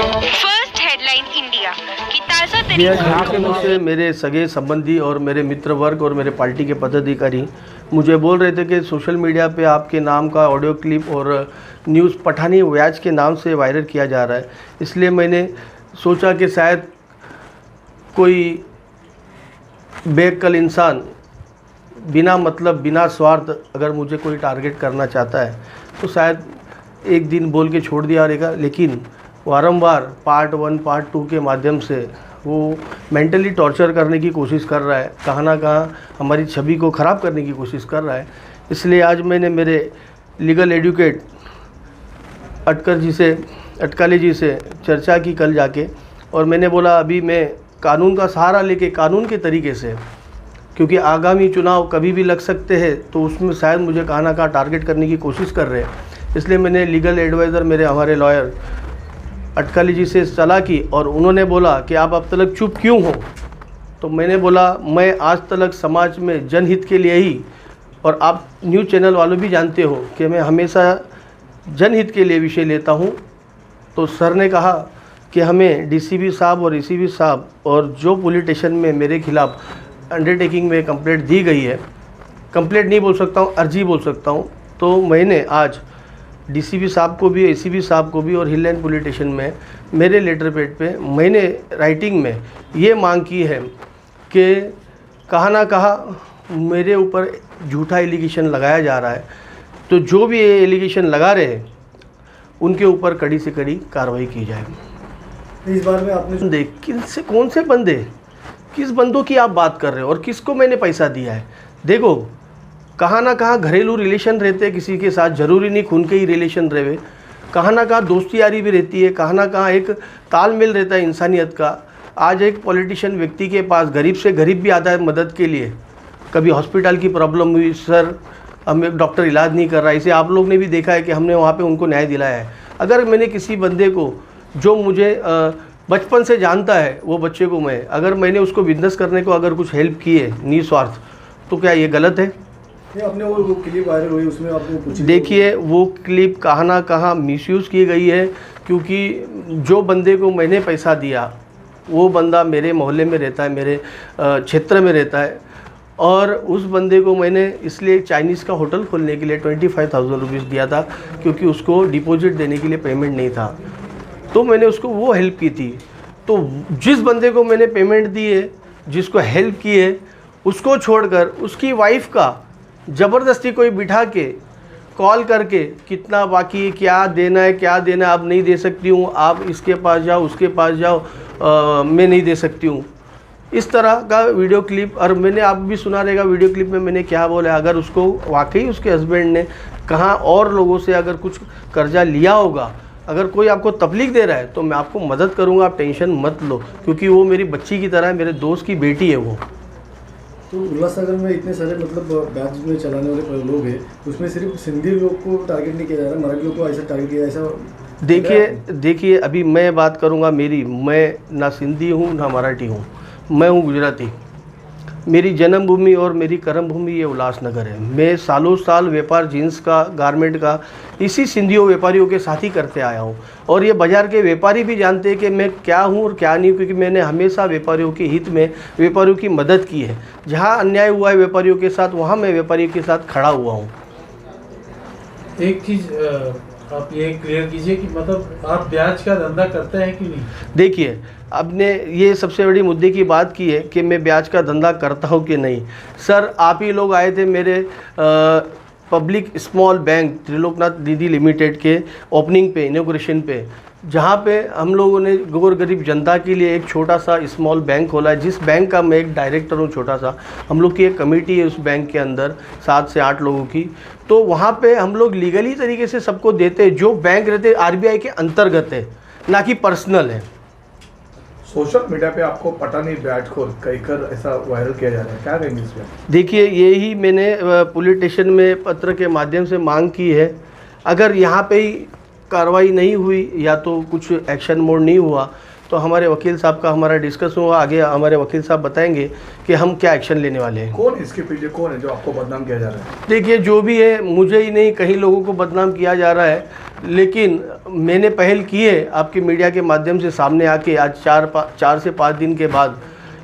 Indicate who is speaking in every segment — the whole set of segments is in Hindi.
Speaker 1: फर्स्ट हेडलाइन इंडिया की ताज़ा
Speaker 2: यहाँ के मुझसे मेरे सगे संबंधी और मेरे मित्र वर्ग और मेरे पार्टी के पदाधिकारी मुझे बोल रहे थे कि सोशल मीडिया पे आपके नाम का ऑडियो क्लिप और न्यूज़ पठानी व्याज के नाम से वायरल किया जा रहा है। इसलिए मैंने सोचा कि शायद कोई बेअक्ल इंसान बिना मतलब बिना स्वार्थ अगर मुझे कोई टारगेट करना चाहता है तो शायद एक दिन बोल के छोड़ दिया रहेगा, लेकिन वारंवार पार्ट 1 पार्ट 2 के माध्यम से वो मेंटली टॉर्चर करने की कोशिश कर रहा है, कहाँ ना कहाँ हमारी छवि को ख़राब करने की कोशिश कर रहा है। इसलिए आज मैंने मेरे लीगल एडवोकेट अटकाली जी से चर्चा की कल जाके, और मैंने बोला अभी मैं कानून का सहारा लेके कानून के तरीके से, क्योंकि आगामी चुनाव कभी भी लग सकते हैं तो उसमें शायद मुझे कहाँ ना कहाँ टारगेट करने की कोशिश कर रहे हैं। इसलिए मैंने लीगल एडवाइज़र हमारे लॉयर अटकाली जी से सलाह की और उन्होंने बोला कि आप अब तक चुप क्यों हो। तो मैंने बोला मैं आज तक समाज में जनहित के लिए ही, और आप न्यूज़ चैनल वालों भी जानते हो कि मैं हमेशा जनहित के लिए विषय लेता हूँ। तो सर ने कहा कि हमें डीसीपी साहब और एसीपी साहब और जो पुलिस स्टेशन में मेरे खिलाफ़ अंडरटेकिंग में कंप्लेंट दी गई है, कंप्लेंट नहीं बोल सकता हूँ, अर्जी बोल सकता हूँ, तो मैंने आज डीसीपी साहब को भी, एसीपी साहब को भी और हिल लाइन पुलिस स्टेशन में मेरे लेटर पैड पे मैंने राइटिंग में ये मांग की है कि कहाँ ना कहाँ मेरे ऊपर झूठा एलिगेशन लगाया जा रहा है, तो जो भी ये एलिगेशन लगा रहे हैं उनके ऊपर कड़ी से कड़ी कार्रवाई की जाए।
Speaker 3: इस बार में आपने
Speaker 2: कौन से बंदे, किस बंदों की आप बात कर रहे हो और किसको मैंने पैसा दिया है? देखो कहाँ ना कहाँ घरेलू रिलेशन रहते हैं किसी के साथ, ज़रूरी नहीं खून के ही रिलेशन रहे, कहाँ ना कहाँ दोस्ती यारी भी रहती है, कहाँ ना कहाँ एक तालमेल रहता है इंसानियत का। आज एक पॉलिटिशियन व्यक्ति के पास गरीब से गरीब भी आता है मदद के लिए, कभी हॉस्पिटल की प्रॉब्लम हुई, सर हम एक डॉक्टर इलाज नहीं कर रहा है, इसे आप लोग ने भी देखा है कि हमने वहाँ पर उनको न्याय दिलाया है। अगर मैंने किसी बंदे को जो मुझे बचपन से जानता है, वो बच्चे को अगर मैंने उसको बिजनेस करने को अगर कुछ हेल्प की है निस्वार्थ, तो क्या ये गलत है?
Speaker 3: आपने वो क्लिप वायरल हुई उसमें आपने कुछ
Speaker 2: देखिए वो क्लिप कहाँ ना कहाँ मिसयूज़ की गई है, क्योंकि जो बंदे को मैंने पैसा दिया वो बंदा मेरे मोहल्ले में रहता है, मेरे क्षेत्र में रहता है, और उस बंदे को मैंने इसलिए चाइनीज़ का होटल खोलने के लिए 25,000 रुपीज़ दिया था, क्योंकि उसको डिपॉजिट देने के लिए पेमेंट नहीं था, तो मैंने उसको वो हेल्प की थी। तो जिस बंदे को मैंने पेमेंट दी है, जिसको हेल्प की है, उसको छोड़कर उसकी वाइफ का ज़बरदस्ती कोई बिठा के कॉल करके कितना बाकी है, क्या देना है, क्या देना है, आप नहीं दे सकती हूँ, आप इसके पास जाओ, उसके पास जाओ, मैं नहीं दे सकती हूँ, इस तरह का वीडियो क्लिप। और मैंने आप भी सुना रहेगा वीडियो क्लिप में मैंने क्या बोला, अगर उसको वाकई उसके हस्बैंड ने कहाँ और लोगों से अगर कुछ कर्जा लिया होगा, अगर कोई आपको तकलीफ दे रहा है तो मैं आपको मदद करूँगा, आप टेंशन मत लो, क्योंकि वो मेरी बच्ची की तरह है, मेरे दोस्त की बेटी है वो।
Speaker 3: तो उल्लासनगर में इतने सारे मतलब बैच में चलाने वाले लोग हैं, उसमें सिर्फ सिंधी लोग को टारगेट नहीं किया जा रहा, मराठी लोग को ऐसा टारगेट किया ऐसा?
Speaker 2: देखिए अभी मैं बात करूंगा मैं ना सिंधी हूं ना मराठी हूं, मैं हूं गुजराती। मेरी जन्मभूमि और मेरी कर्मभूमि ये उल्लासनगर है। मैं सालों साल व्यापार जीन्स का, गारमेंट का इसी सिंधियों व्यापारियों के साथ ही करते आया हूँ, और ये बाज़ार के व्यापारी भी जानते हैं कि मैं क्या हूँ और क्या नहीं, क्योंकि मैंने हमेशा व्यापारियों के हित में व्यापारियों की मदद की है। जहाँ अन्याय हुआ है व्यापारियों के साथ, वहाँ मैं व्यापारियों के साथ खड़ा हुआ हूँ।
Speaker 4: एक चीज़ आप ये क्लियर कीजिए कि मतलब आप ब्याज का धंधा करते हैं कि नहीं?
Speaker 2: देखिए आपने ये सबसे बड़ी मुद्दे की बात की है कि मैं ब्याज का धंधा करता हूँ कि नहीं। सर आप ही लोग आए थे मेरे पब्लिक स्मॉल बैंक त्रिलोकनाथ दीदी लिमिटेड के ओपनिंग पे, इनॉग्रेशन पे, जहाँ पे हम लोगों ने गौर गरीब जनता के लिए एक छोटा सा स्मॉल बैंक खोला है, जिस बैंक का मैं एक डायरेक्टर हूँ छोटा सा। हम लोग की एक कमेटी है उस बैंक के अंदर 7 से 8 लोगों की। तो वहाँ पे हम लोग लीगली तरीके से सबको देते हैं, जो बैंक रहते आरबीआई के अंतर्गत है, ना कि पर्सनल है।
Speaker 5: सोशल मीडिया पे आपको पठानी ब्याज को कहकर ऐसा वायरल किया जा रहा है, क्या कहेंगे इसमें?
Speaker 2: देखिए यही मैंने पुलिस स्टेशन में पत्र के माध्यम से मांग की है। अगर यहाँ पे ही कार्रवाई नहीं हुई या तो कुछ एक्शन मोड नहीं हुआ तो हमारे वकील साहब का हमारा डिस्कस हुआ, आगे हमारे वकील साहब बताएंगे कि हम क्या एक्शन लेने वाले हैं।
Speaker 5: कौन इसके पीछे कौन है जो आपको बदनाम किया जा रहा है?
Speaker 2: देखिए जो भी है, मुझे ही नहीं कई लोगों को बदनाम किया जा रहा है। लेकिन मैंने पहल की है आपके मीडिया के माध्यम से सामने आके आज 4 से 5 दिन के बाद,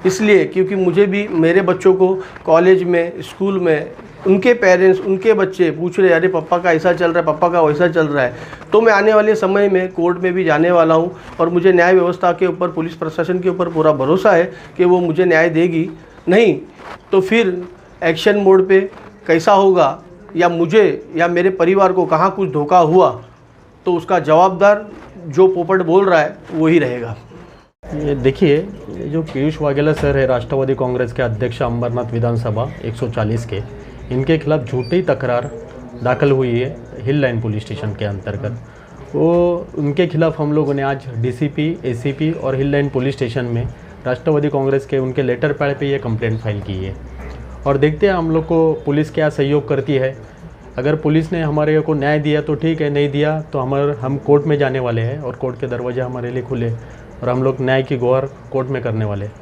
Speaker 2: इसलिए क्योंकि मुझे भी मेरे बच्चों को कॉलेज में, स्कूल में उनके पेरेंट्स, उनके बच्चे पूछ रहे अरे पापा का ऐसा चल रहा है, पापा का वैसा चल रहा है। तो मैं आने वाले समय में कोर्ट में भी जाने वाला हूं और मुझे न्याय व्यवस्था के ऊपर, पुलिस प्रशासन के ऊपर पूरा भरोसा है कि वो मुझे न्याय देगी। नहीं तो फिर एक्शन मोड पे कैसा होगा, या मुझे या मेरे परिवार को कहाँ कुछ धोखा हुआ तो उसका जवाबदार जो पोपट बोल रहा है वही रहेगा।
Speaker 6: ये देखिए, जो पीयूष वाघेला सर है, राष्ट्रवादी कांग्रेस के अध्यक्ष अंबरनाथ विधानसभा 140 के, इनके खिलाफ झूठी तकरार दाखिल हुई है हिल लाइन पुलिस स्टेशन के अंतर्गत। वो उनके खिलाफ हम लोगों ने आज डीसीपी, एसीपी और हिल लाइन पुलिस स्टेशन में राष्ट्रवादी कांग्रेस के उनके लेटर पैड पे ये कंप्लेंट फाइल की है और देखते हैं हम लोग को पुलिस क्या सहयोग करती है। अगर पुलिस ने हमारे को न्याय दिया तो ठीक है, नहीं दिया तो हम कोर्ट में जाने वाले हैं और कोर्ट के दरवाजे हमारे लिए खुले और हम लोग न्याय की गुहार कोर्ट में करने वाले हैं।